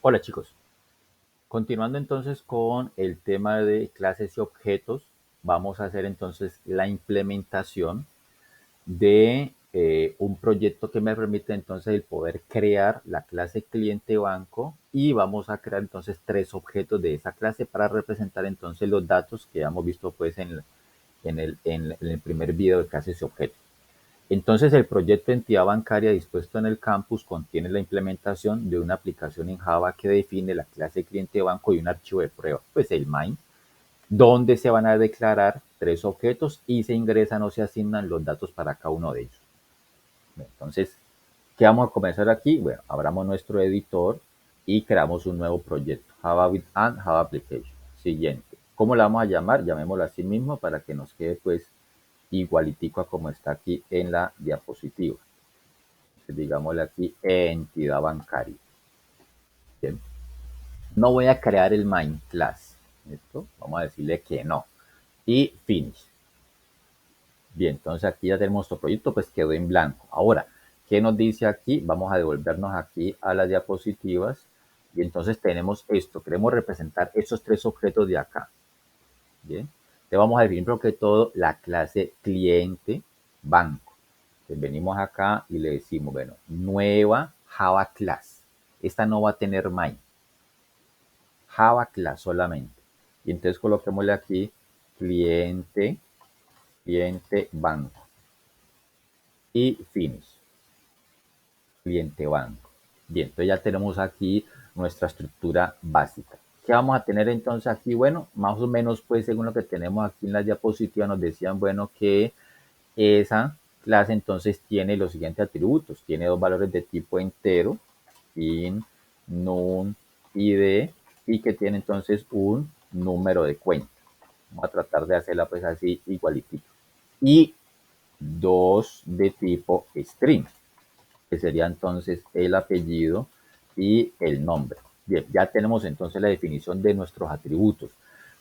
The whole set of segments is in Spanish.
Hola chicos, continuando entonces con el tema de clases y objetos, vamos a hacer entonces la implementación de un proyecto que me permite entonces el poder crear la clase cliente banco y vamos a crear entonces tres objetos de esa clase para representar entonces los datos que hemos visto pues en el primer video de clases y objetos. Entonces, el proyecto de entidad bancaria dispuesto en el campus contiene la implementación de una aplicación en Java que define la clase cliente banco y un archivo de prueba, pues el main, donde se van a declarar tres objetos y se ingresan o se asignan los datos para cada uno de ellos. Entonces, ¿qué vamos a comenzar aquí? Bueno, abramos nuestro editor y creamos un nuevo proyecto, Java with and Java Application. Siguiente. ¿Cómo la vamos a llamar? Llamémoslo así mismo para que nos quede pues igualitico a como está aquí en la diapositiva. Entonces, digámosle aquí entidad bancaria. Bien. No voy a crear el main class. ¿Listo? Vamos a decirle que no. Y finish. Bien, entonces aquí ya tenemos nuestro proyecto, pues quedó en blanco. Ahora, ¿qué nos dice aquí? Vamos a devolvernos aquí a las diapositivas. Y entonces tenemos esto. Queremos representar estos tres objetos de acá. Bien. Entonces vamos a definir primero que todo la clase cliente banco. Entonces venimos acá y le decimos, bueno, nueva Java class. Esta no va a tener main. Java class solamente. Y entonces coloquémosle aquí cliente, cliente banco. Y finish, cliente banco. Bien, entonces ya tenemos aquí nuestra estructura básica. ¿Qué vamos a tener entonces aquí? Bueno, más o menos pues según lo que tenemos aquí en la diapositiva nos decían, bueno, que esa clase entonces tiene los siguientes atributos. Tiene dos valores de tipo entero, int, num, id, y que tiene entonces un número de cuenta. Vamos a tratar de hacerla pues así igualitito. Y dos de tipo string, que sería entonces el apellido y el nombre. Bien, ya tenemos entonces la definición de nuestros atributos.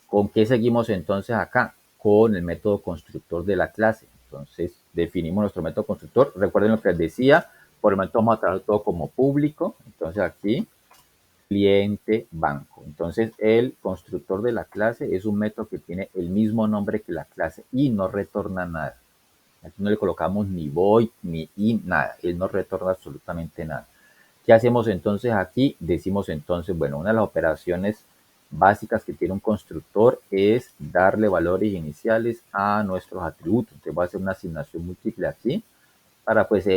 ¿Con qué seguimos entonces acá? Con el método constructor de la clase. Entonces, definimos nuestro método constructor. Recuerden lo que les decía, por el momento vamos a tratar todo como público. Entonces, aquí, cliente banco. Entonces, el constructor de la clase es un método que tiene el mismo nombre que la clase y no retorna nada. Aquí no le colocamos ni void, ni in, nada. Él no retorna absolutamente nada. ¿Qué hacemos entonces aquí? Decimos entonces, bueno, una de las operaciones básicas que tiene un constructor es darle valores iniciales a nuestros atributos. Entonces voy a hacer una asignación múltiple aquí para pues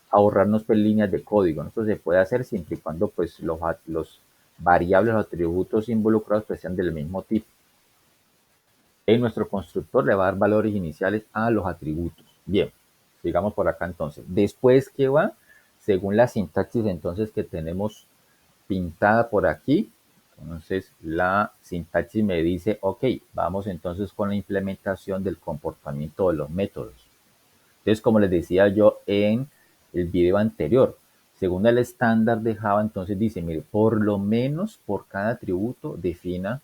ahorrarnos pues, líneas de código. ¿No? Esto se puede hacer siempre y cuando pues los variables o atributos involucrados pues, sean del mismo tipo. En nuestro constructor le va a dar valores iniciales a los atributos. Bien, sigamos por acá entonces. Después, ¿qué va? Según la sintaxis entonces que tenemos pintada por aquí, entonces la sintaxis me dice, ok, vamos entonces con la implementación del comportamiento de los métodos. Entonces, como les decía yo en el video anterior, según el estándar de Java, entonces dice, mire, por lo menos por cada atributo defina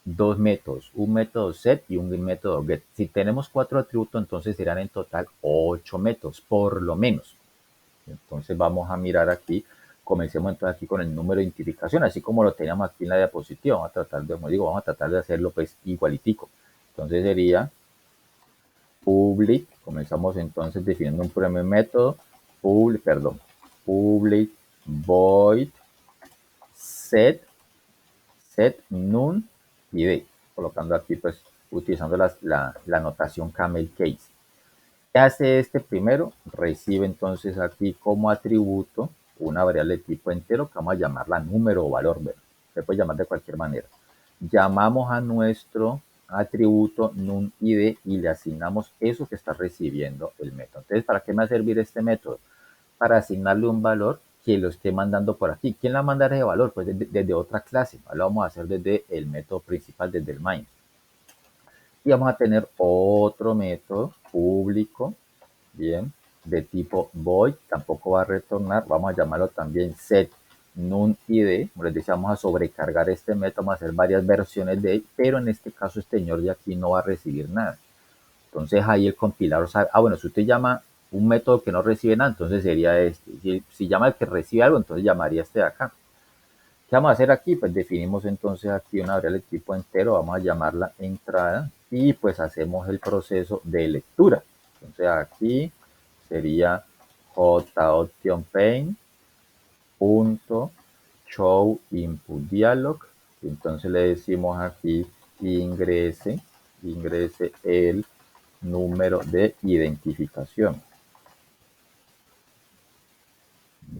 dos métodos, un método set y un método get. Si tenemos cuatro atributos, entonces serán en total 8 métodos, por lo menos. Entonces vamos a mirar aquí, comencemos entonces aquí con el número de identificación, así como lo teníamos aquí en la diapositiva. Vamos a tratar de, como digo, vamos a tratar de hacerlo pues igualitico. Entonces sería public, comenzamos entonces definiendo un primer método, public void set num id, colocando aquí pues utilizando la notación camel case. ¿Qué hace este primero? Recibe entonces aquí como atributo una variable de tipo entero que vamos a llamarla número o valor. Se puede llamar de cualquier manera. Llamamos a nuestro atributo num id y le asignamos eso que está recibiendo el método. Entonces, ¿para qué me va a servir este método? Para asignarle un valor que lo esté mandando por aquí. ¿Quién la mandará ese valor? Pues desde otra clase. Lo vamos a hacer desde el método principal, desde el main. Y vamos a tener otro método público, bien, de tipo void, tampoco va a retornar, vamos a llamarlo también set num id, como les decía, vamos a sobrecargar este método, vamos a hacer varias versiones de él, pero en este caso este señor de aquí no va a recibir nada. Entonces ahí el compilador sabe, bueno, si usted llama un método que no recibe nada, entonces sería este. Si llama el que recibe algo, entonces llamaría este de acá. ¿Qué vamos a hacer aquí? Pues definimos entonces aquí una variable de tipo entero, vamos a llamarla entrada y pues hacemos el proceso de lectura. Entonces aquí sería jOptionPaint.show input dialog. Entonces le decimos aquí ingrese el número de identificación.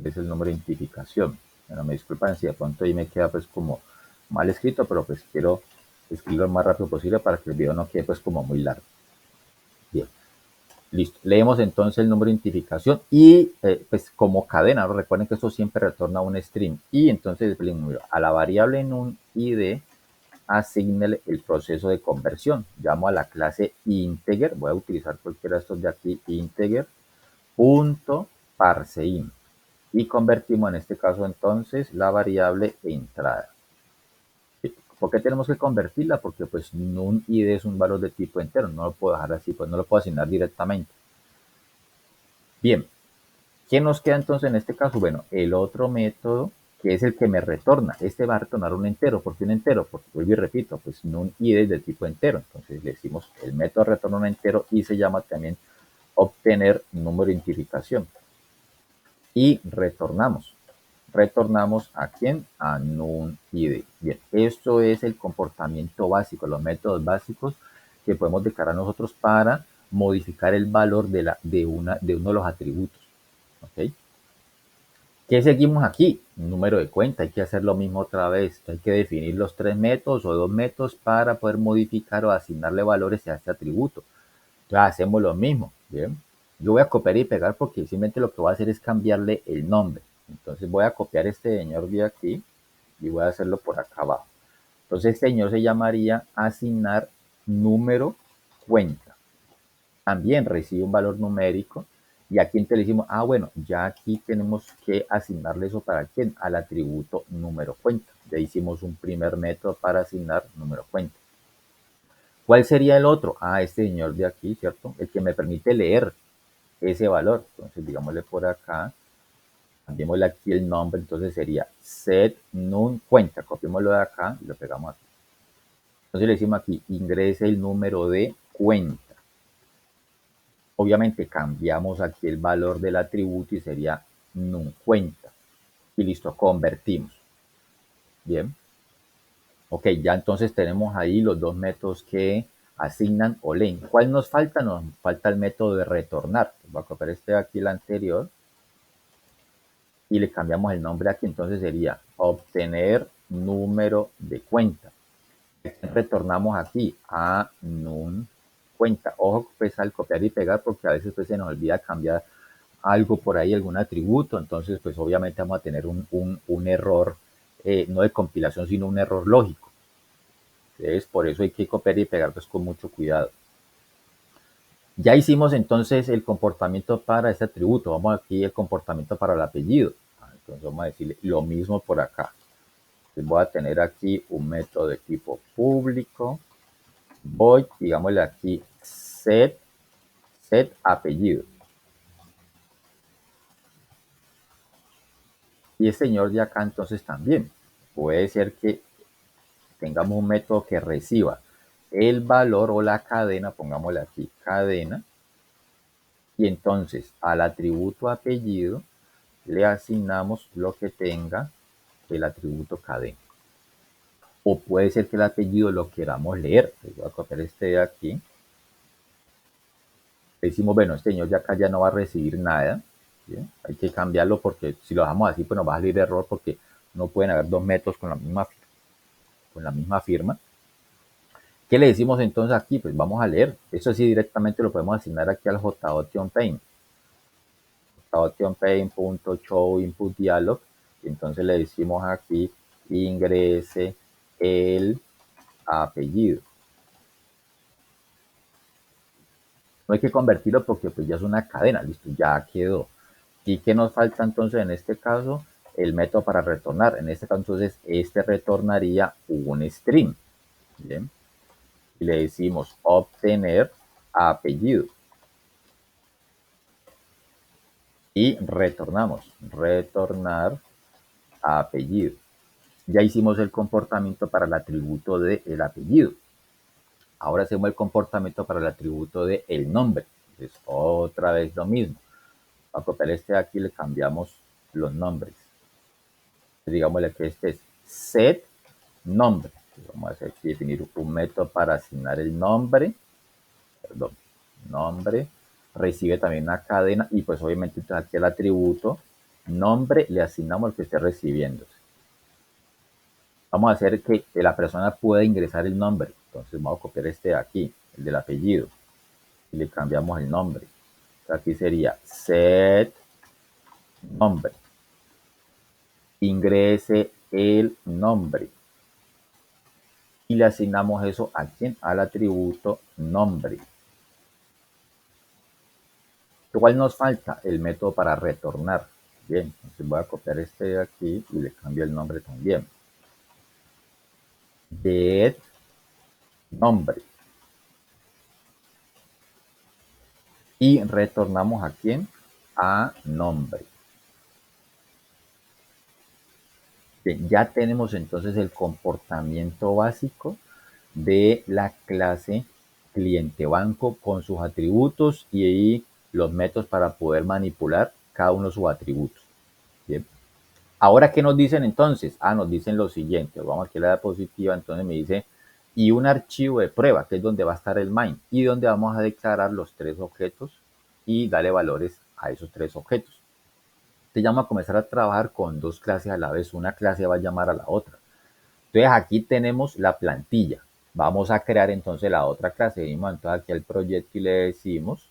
Es el número de identificación. Bueno, me disculpan si de pronto ahí me queda pues como mal escrito, pero pues quiero escribirlo lo más rápido posible para que el video no quede pues como muy largo. Bien, listo. Leemos entonces el número de identificación y pues como cadena, ¿no? Recuerden que esto siempre retorna un string y entonces a la variable en un id asignele el proceso de conversión. Llamo a la clase integer, voy a utilizar cualquiera de estos de aquí, integer, punto parseInt. Y convertimos en este caso entonces la variable entrada. ¿Por qué tenemos que convertirla? Porque pues num id es un valor de tipo entero, no lo puedo dejar así, pues no lo puedo asignar directamente. Bien, ¿qué nos queda entonces en este caso? Bueno, el otro método que es el que me retorna. Este va a retornar un entero. ¿Por qué un entero? Porque vuelvo y repito, pues num id es de tipo entero. Entonces le decimos el método retorna un entero y se llama también obtener número de identificación. Y retornamos. Retornamos a quién? A num.id. Bien, esto es el comportamiento básico, los métodos básicos que podemos declarar nosotros para modificar el valor de uno de los atributos. ¿Ok? ¿Qué seguimos aquí? Número de cuenta. Hay que hacer lo mismo otra vez. Hay que definir los 3 métodos o 2 métodos para poder modificar o asignarle valores a este atributo. Entonces hacemos lo mismo. Bien. Yo voy a copiar y pegar porque simplemente lo que voy a hacer es cambiarle el nombre. Entonces voy a copiar este señor de aquí y voy a hacerlo por acá abajo. Entonces este señor se llamaría asignar número cuenta. También recibe un valor numérico y aquí entonces le decimos, bueno, ya aquí tenemos que asignarle eso para quién, al atributo número cuenta. Ya hicimos un primer método para asignar número cuenta. ¿Cuál sería el otro? Este señor de aquí, ¿cierto? El que me permite leer ese valor. Entonces, digámosle por acá, cambiémosle aquí el nombre, entonces sería set num cuenta. Copiémoslo de acá y lo pegamos aquí. Entonces le decimos aquí, ingrese el número de cuenta. Obviamente cambiamos aquí el valor del atributo y sería num cuenta. Y listo, convertimos. Bien. Ok, ya entonces tenemos ahí los dos métodos que asignan o leen. ¿Cuál nos falta? Nos falta el método de retornar. Voy a copiar este de aquí, el anterior, y le cambiamos el nombre aquí. Entonces sería obtener número de cuenta. Retornamos aquí a num cuenta. Ojo pues al copiar y pegar porque a veces pues se nos olvida cambiar algo por ahí, algún atributo. Entonces pues obviamente vamos a tener un error, no de compilación, sino un error lógico. Entonces por eso hay que copiar y pegar pues con mucho cuidado. Ya hicimos entonces el comportamiento para este atributo. Vamos aquí el comportamiento para el apellido. Entonces vamos a decirle lo mismo por acá. Entonces voy a tener aquí un método de tipo público. Voy, digámosle aquí, set apellido. Y el señor de acá entonces también. Puede ser que tengamos un método que reciba el valor o la cadena, pongámosle aquí cadena, y entonces al atributo apellido le asignamos lo que tenga el atributo cadena. O puede ser que el apellido lo queramos leer. Voy a copiar este de aquí. Le decimos, bueno, este señor de acá ya no va a recibir nada. ¿Bien? Hay que cambiarlo porque si lo dejamos así, pues nos va a salir error porque no pueden haber dos métodos con la misma firma. ¿Qué le decimos entonces aquí? Pues vamos a leer. Eso sí directamente lo podemos asignar aquí al jOptionPaint. jOptionPaint.show input dialog. Y entonces le decimos aquí ingrese el apellido. No hay que convertirlo porque pues ya es una cadena, listo, ya quedó. ¿Y qué nos falta entonces en este caso? El método para retornar. En este caso entonces este retornaría un string. ¿Bien? Y le decimos obtener apellido. Y retornamos, retornar apellido. Ya hicimos el comportamiento para el atributo del apellido. Ahora hacemos el comportamiento para el atributo del nombre. Entonces, otra vez lo mismo. A copiar este de aquí le cambiamos los nombres. Digámosle que este es set nombre. Vamos a hacer aquí definir un método para asignar el nombre. Perdón, nombre. Recibe también una cadena y pues obviamente aquí el atributo nombre le asignamos el que esté recibiendo. Vamos a hacer que la persona pueda ingresar el nombre. Entonces vamos a copiar este de aquí, el del apellido, y le cambiamos el nombre. Aquí sería set nombre. Ingrese el nombre. Y le asignamos eso a quién, al atributo nombre. Igual nos falta el método para retornar. Bien, entonces voy a copiar este de aquí y le cambio el nombre también. Get nombre. Y retornamos a quién, a nombre. Bien, ya tenemos entonces el comportamiento básico de la clase cliente banco con sus atributos y ahí los métodos para poder manipular cada uno de sus atributos. Bien. Ahora, ¿qué nos dicen entonces? Nos dicen lo siguiente. Vamos aquí a la diapositiva. Entonces me dice, y un archivo de prueba, que es donde va a estar el main, y donde vamos a declarar los tres objetos y darle valores a esos tres objetos. Te llama a comenzar a trabajar con dos clases a la vez. Una clase va a llamar a la otra. Entonces aquí tenemos la plantilla. Vamos a crear entonces la otra clase. Venimos entonces aquí al proyecto y le decimos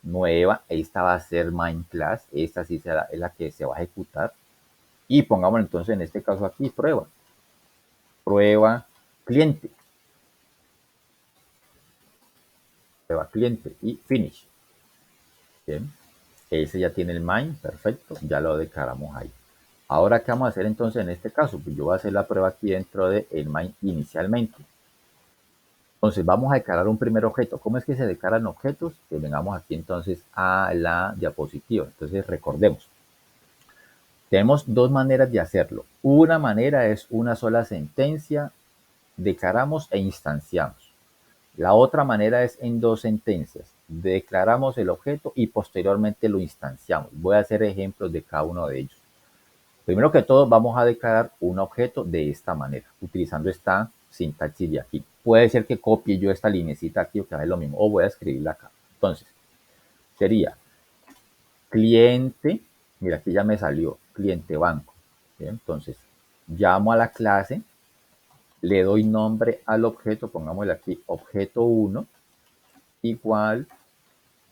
nueva. Esta va a ser main class. Esta sí será, es la que se va a ejecutar. Y pongamos entonces en este caso aquí prueba. Prueba cliente. Prueba cliente y finish. Bien. Ese ya tiene el main. Perfecto. Ya lo declaramos ahí. Ahora, ¿qué vamos a hacer entonces en este caso? Pues yo voy a hacer la prueba aquí dentro del main inicialmente. Entonces vamos a declarar un primer objeto. ¿Cómo es que se declaran objetos? Que vengamos aquí entonces a la diapositiva. Entonces recordemos. Tenemos dos maneras de hacerlo. Una manera es una sola sentencia, declaramos e instanciamos. La otra manera es en dos sentencias. Declaramos el objeto y posteriormente lo instanciamos. Voy a hacer ejemplos de cada uno de ellos. Primero que todo, vamos a declarar un objeto de esta manera, utilizando esta sintaxis de aquí. Puede ser que copie yo esta linecita aquí o que haga lo mismo, o voy a escribirla acá. Entonces, sería cliente, mira, aquí ya me salió, cliente banco. ¿Bien? Entonces, llamo a la clase, le doy nombre al objeto, pongámosle aquí objeto 1, igual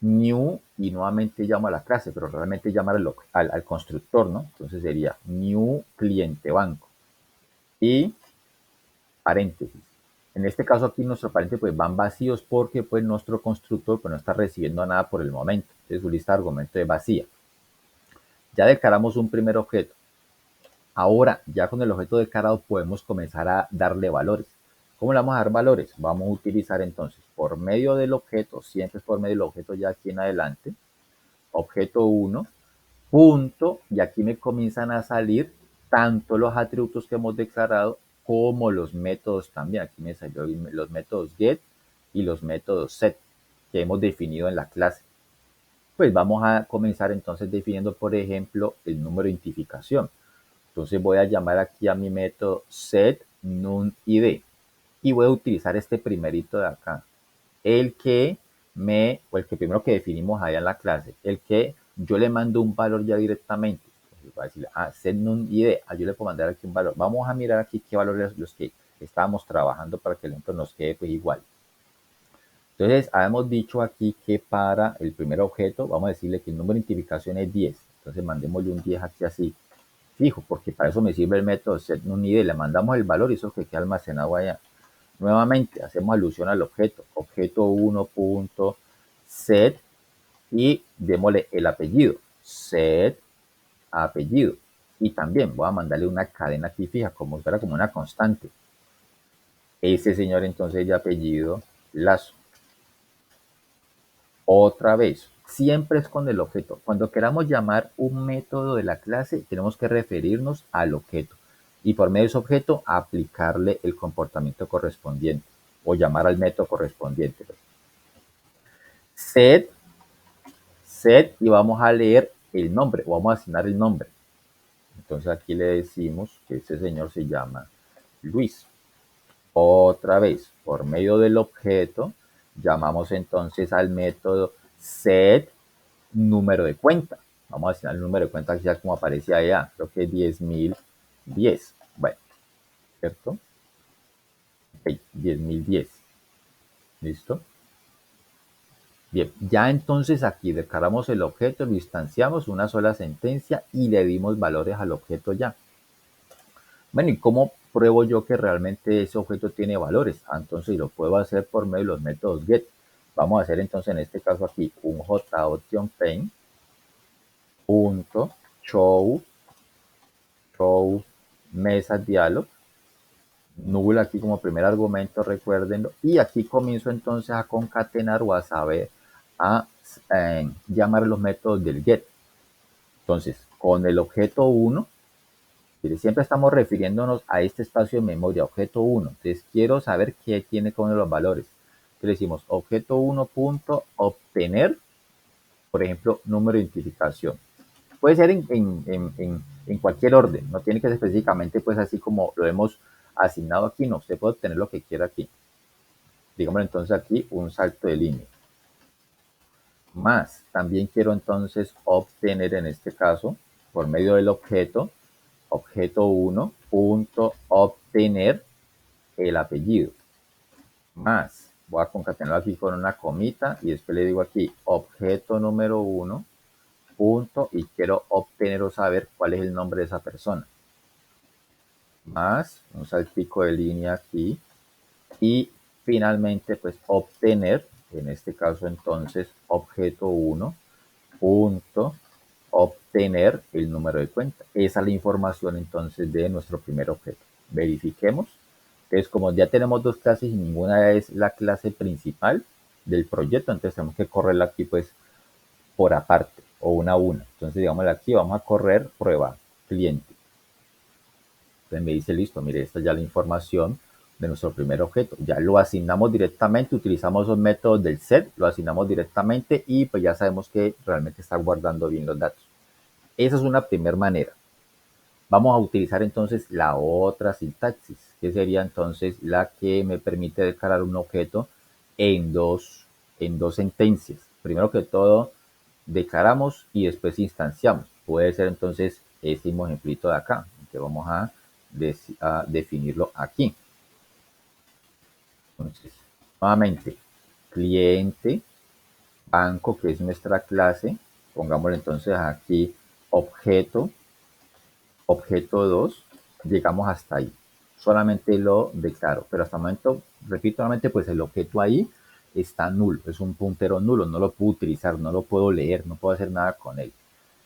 new, y nuevamente llamo a la clase, pero realmente llamar al constructor, ¿no? Entonces sería new cliente banco. Y paréntesis. En este caso aquí nuestros paréntesis pues van vacíos porque pues nuestro constructor pues no está recibiendo nada por el momento. Entonces su lista de argumentos es vacía. Ya declaramos un primer objeto. Ahora ya con el objeto declarado podemos comenzar a darle valores. ¿Cómo le vamos a dar valores? Vamos a utilizar entonces por medio del objeto, siempre es por medio del objeto ya aquí en adelante, objeto 1, punto, y aquí me comienzan a salir tanto los atributos que hemos declarado como los métodos también. Aquí me salió los métodos get y los métodos set que hemos definido en la clase. Pues vamos a comenzar entonces definiendo, por ejemplo, el número de identificación. Entonces voy a llamar aquí a mi método set num id y voy a utilizar este primerito de acá, el que o el que primero que definimos allá en la clase, el que yo le mando un valor ya directamente. Voy a decirle, set num id, yo le puedo mandar aquí un valor. Vamos a mirar aquí qué valores los que estábamos trabajando para que el ejemplo nos quede pues igual. Entonces, habíamos dicho aquí que para el primer objeto, vamos a decirle que el número de identificación es 10. Entonces, mandémosle un 10 aquí así, fijo, porque para eso me sirve el método setNumID. Le mandamos el valor y eso que queda almacenado allá. Nuevamente, hacemos alusión al objeto, objeto 1.set y démosle el apellido, set apellido. Y también voy a mandarle una cadena aquí fija, como si fuera como una constante. Ese señor entonces de apellido Lazo. Otra vez, siempre es con el objeto. Cuando queramos llamar un método de la clase, tenemos que referirnos al objeto. y por medio de ese objeto aplicarle el comportamiento correspondiente o llamar al método correspondiente. Set, set y vamos a leer el nombre o vamos a asignar el nombre. Entonces aquí le decimos que este señor se llama Luis. Otra vez, por medio del objeto, llamamos entonces al método set número de cuenta. Vamos a asignar el número de cuenta ya como aparece allá, creo que es 10.010. Bueno, ¿cierto? Ok, 10.010. ¿Listo? Bien, ya entonces aquí declaramos el objeto, lo instanciamos una sola sentencia y le dimos valores al objeto ya. Bueno, ¿y cómo pruebo yo que realmente ese objeto tiene valores? Entonces lo puedo hacer por medio de los métodos get. Vamos a hacer entonces en este caso aquí un jOptionPaint punto show mesa dialog null aquí como primer argumento, recuérdenlo, y aquí comienzo entonces a concatenar o a saber a llamar los métodos del get. Entonces, con el objeto 1, siempre estamos refiriéndonos a este espacio de memoria, objeto 1. Entonces, quiero saber qué tiene con los valores. Entonces, decimos objeto 1.obtener, por ejemplo, número de identificación. Puede ser en cualquier orden, no tiene que ser específicamente pues así como lo hemos asignado aquí, no, usted puede obtener lo que quiera aquí. Digamos entonces aquí un salto de línea. Más, también quiero entonces obtener en este caso, por medio del objeto, objeto 1, punto obtener el apellido. Más, voy a concatenarlo aquí con una comita y después le digo aquí objeto número 1, punto, y quiero obtener o saber cuál es el nombre de esa persona. Más, un saltico de línea aquí y finalmente pues obtener, en este caso entonces objeto 1, punto, obtener el número de cuenta. Esa es la información entonces de nuestro primer objeto. Verifiquemos. Entonces, como ya tenemos dos clases y ninguna es la clase principal del proyecto, entonces tenemos que correrla aquí pues por aparte o una a una. Entonces, digamos aquí vamos a correr prueba cliente. Entonces me dice, listo, mire, esta es ya la información de nuestro primer objeto. Ya lo asignamos directamente, utilizamos los métodos del set, lo asignamos directamente y pues ya sabemos que realmente está guardando bien los datos. Esa es una primera manera. Vamos a utilizar entonces la otra sintaxis, que sería entonces la que me permite declarar un objeto en dos sentencias. Primero que todo, declaramos y después instanciamos. Puede ser entonces este mismo ejemplito de acá, que vamos a definirlo aquí. Entonces, nuevamente, cliente, banco, que es nuestra clase. Pongámosle entonces aquí objeto, objeto 2, llegamos hasta ahí. Solamente lo declaro, pero hasta el momento, repito nuevamente, pues el objeto ahí está nulo, es un puntero nulo, no lo puedo utilizar, no lo puedo leer, no puedo hacer nada con él.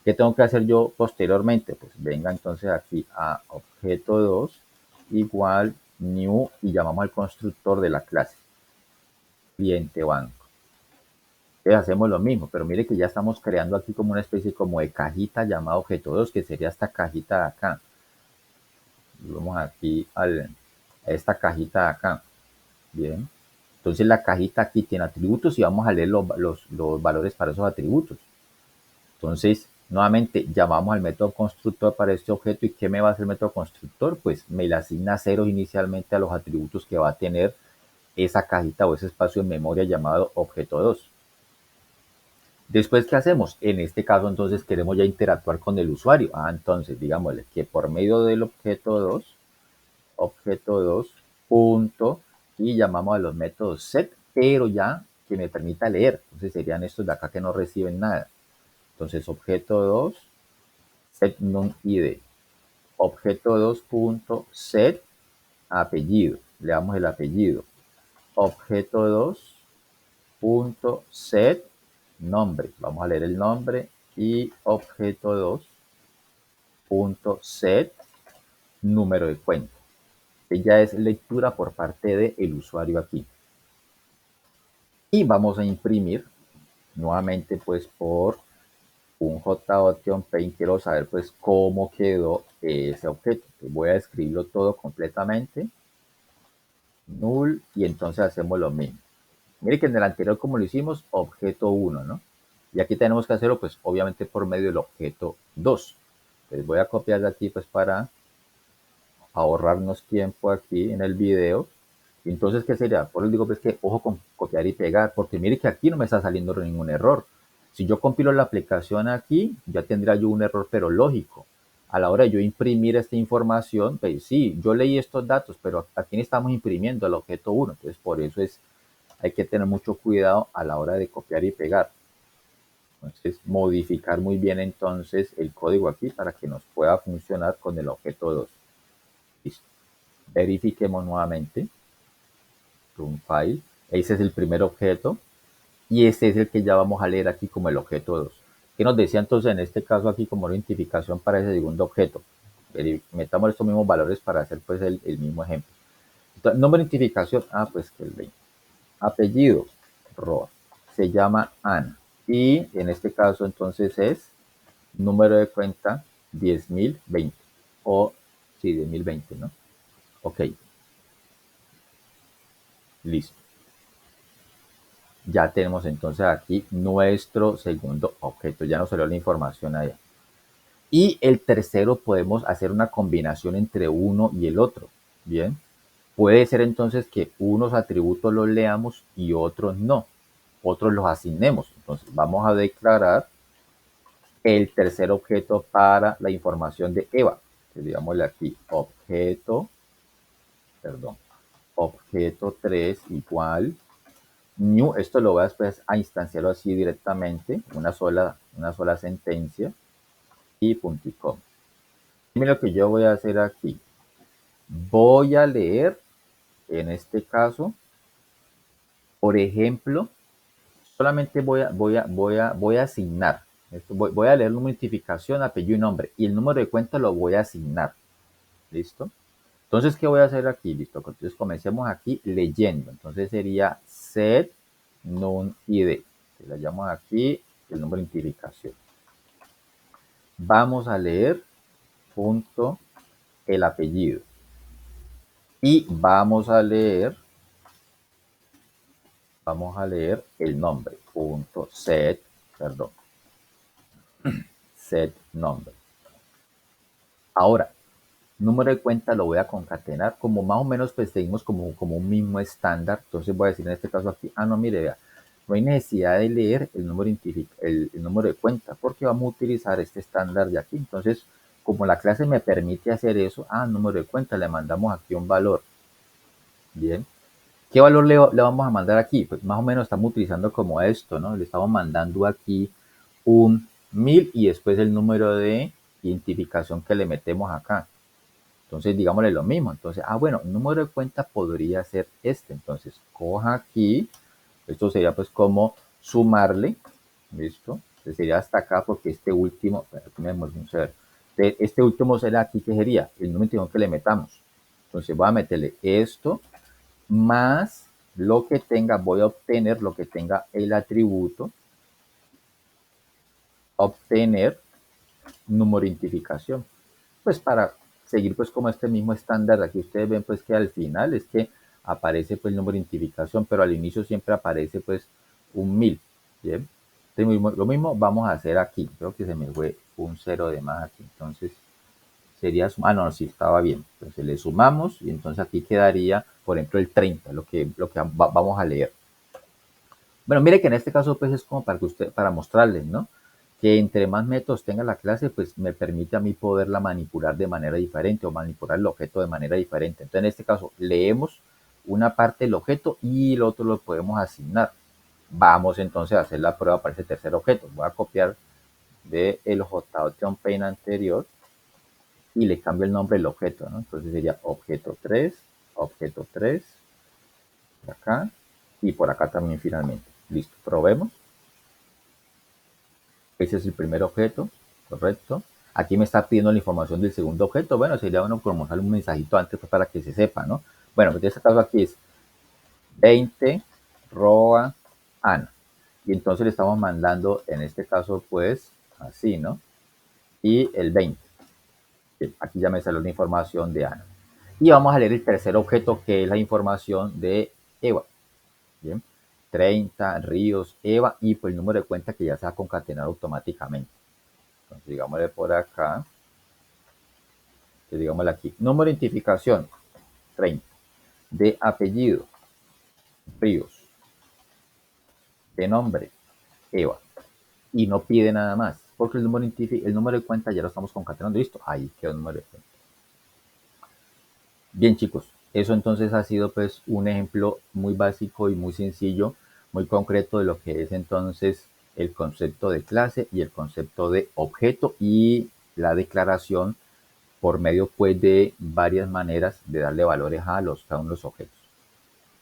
¿Qué tengo que hacer yo posteriormente? Pues venga entonces aquí a objeto 2 igual new y llamamos al constructor de la clase cliente banco. Entonces hacemos lo mismo, pero mire que ya estamos creando aquí como una especie como de cajita llamada objeto 2, que sería esta cajita de acá. Vamos aquí a esta cajita de acá. Bien. Entonces la cajita aquí tiene atributos y vamos a leer los valores para esos atributos. Entonces, nuevamente llamamos al método constructor para este objeto. ¿Y qué me va a hacer el método constructor? Pues me le asigna ceros inicialmente a los atributos que va a tener esa cajita o ese espacio en memoria llamado objeto 2. Después, ¿qué hacemos? En este caso, entonces, queremos ya interactuar con el usuario. Entonces, digámosle que por medio del objeto 2, punto, y llamamos a los métodos set, pero ya que me permita leer. Entonces, serían estos de acá que no reciben nada. Entonces, objeto 2, set num id. Objeto 2.set apellido. Le damos el apellido. Objeto 2.set nombre. Vamos a leer el nombre. Y objeto 2.set número de cuenta. Ya es lectura por parte del usuario aquí. Y vamos a imprimir nuevamente pues por un jOptionPaint. Quiero saber pues cómo quedó ese objeto. Voy a escribirlo todo completamente, null, y entonces hacemos lo mismo. Mire que en el anterior, como lo hicimos, objeto 1, ¿no? Y aquí tenemos que hacerlo, pues, obviamente por medio del objeto 2. Entonces voy a copiar de aquí, pues, para ahorrarnos tiempo aquí en el video. Entonces, ¿qué sería? Por eso digo, pues, que ojo con copiar y pegar, porque mire que aquí no me está saliendo ningún error. Si yo compilo la aplicación aquí, ya tendría yo un error, pero lógico. A la hora de yo imprimir esta información, pues sí, yo leí estos datos, pero aquí estamos imprimiendo el objeto 1. Entonces, por eso hay que tener mucho cuidado a la hora de copiar y pegar. Entonces, modificar muy bien entonces el código aquí para que nos pueda funcionar con el objeto 2. Listo. Verifiquemos nuevamente. Run file. Ese es el primer objeto. Y este es el que ya vamos a leer aquí como el objeto 2. ¿Qué nos decía entonces en este caso aquí como identificación para ese segundo objeto? Metamos estos mismos valores para hacer pues el mismo ejemplo. Entonces, nombre de identificación, pues que el 20. Apellido, Roa. Se llama Ana. Y en este caso entonces es número de cuenta 10.020. O, sí, 10.020, ¿no? Ok. Listo. Ya tenemos entonces aquí nuestro segundo objeto. Ya nos salió la información allá. Y el tercero podemos hacer una combinación entre uno y el otro. Bien. Puede ser entonces que unos atributos los leamos y otros no. Otros los asignemos. Entonces vamos a declarar el tercer objeto para la información de Eva. Digámosle aquí objeto, perdón, objeto 3 igual new. Esto lo voy a después a instanciarlo así directamente, una sola sentencia y punto y coma. Mira lo que yo voy a hacer aquí. Voy a leer, en este caso, por ejemplo, solamente voy a asignar. Voy a leer una identificación, apellido y nombre. Y el número de cuenta lo voy a asignar. ¿Listo? Entonces, ¿qué voy a hacer aquí? Listo. Entonces, comencemos aquí leyendo. Entonces, sería set num id. Le llamamos aquí el número de identificación. Vamos a leer punto el apellido. Y vamos a leer el nombre. Punto set, perdón. Set nombre. Ahora, número de cuenta lo voy a concatenar, como más o menos pues seguimos como un mismo estándar. Entonces voy a decir en este caso aquí, no, mire, vea, no hay necesidad de leer el número de cuenta, porque vamos a utilizar este estándar de aquí. Entonces, como la clase me permite hacer eso, número de cuenta, le mandamos aquí un valor. Bien. ¿Qué valor le vamos a mandar aquí? Pues más o menos estamos utilizando como esto, ¿no? Le estamos mandando aquí un 1000 y después el número de identificación que le metemos acá. Entonces, digámosle lo mismo. Entonces, bueno, el número de cuenta podría ser este. Entonces, coja aquí. Esto sería pues como sumarle. ¿Listo? Entonces sería hasta acá porque este último, este último será aquí, que sería el número que le metamos. Entonces, voy a meterle esto más lo que tenga, voy a obtener lo que tenga el atributo, obtener número de identificación. Pues para seguir pues como este mismo estándar, aquí ustedes ven pues que al final es que aparece pues el número de identificación, pero al inicio siempre aparece pues un 1000, ¿bien? Entonces, lo mismo vamos a hacer aquí. Creo que se me fue un 0 de más aquí, entonces sería, no, sí, estaba bien. Entonces le sumamos y entonces aquí quedaría, por ejemplo, el 30, lo que vamos a leer. Bueno, mire que en este caso pues es como para mostrarles, ¿no? Que entre más métodos tenga la clase, pues me permite a mí poderla manipular de manera diferente o manipular el objeto de manera diferente. Entonces, en este caso, leemos una parte del objeto y el otro lo podemos asignar. Vamos entonces a hacer la prueba para ese tercer objeto. Voy a copiar del JOTION Paint anterior y le cambio el nombre del objeto, ¿no? Entonces sería objeto 3, por acá y por acá también finalmente. Listo, probemos. Ese es el primer objeto, correcto. Aquí me está pidiendo la información del segundo objeto. Bueno, sería bueno como un mensajito antes pues, para que se sepa, ¿no? Bueno, pues en este caso aquí es 20 roa Ana. Y entonces le estamos mandando, en este caso, pues, así, ¿no? Y el 20. Sí, aquí ya me salió la información de Ana. Y vamos a leer el tercer objeto, que es la información de Eva. Bien, 30, Ríos, Eva, y pues el número de cuenta que ya se va a concatenar automáticamente. Entonces, digámosle por acá, digámosle aquí, número de identificación, 30, de apellido, Ríos, de nombre, Eva, y no pide nada más, porque el número de cuenta ya lo estamos concatenando, listo, ahí quedó el número de cuenta. Bien, chicos, eso entonces ha sido pues un ejemplo muy básico y muy sencillo, muy concreto de lo que es entonces el concepto de clase y el concepto de objeto y la declaración por medio pues de varias maneras de darle valores a cada uno de los objetos.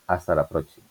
Hasta la próxima.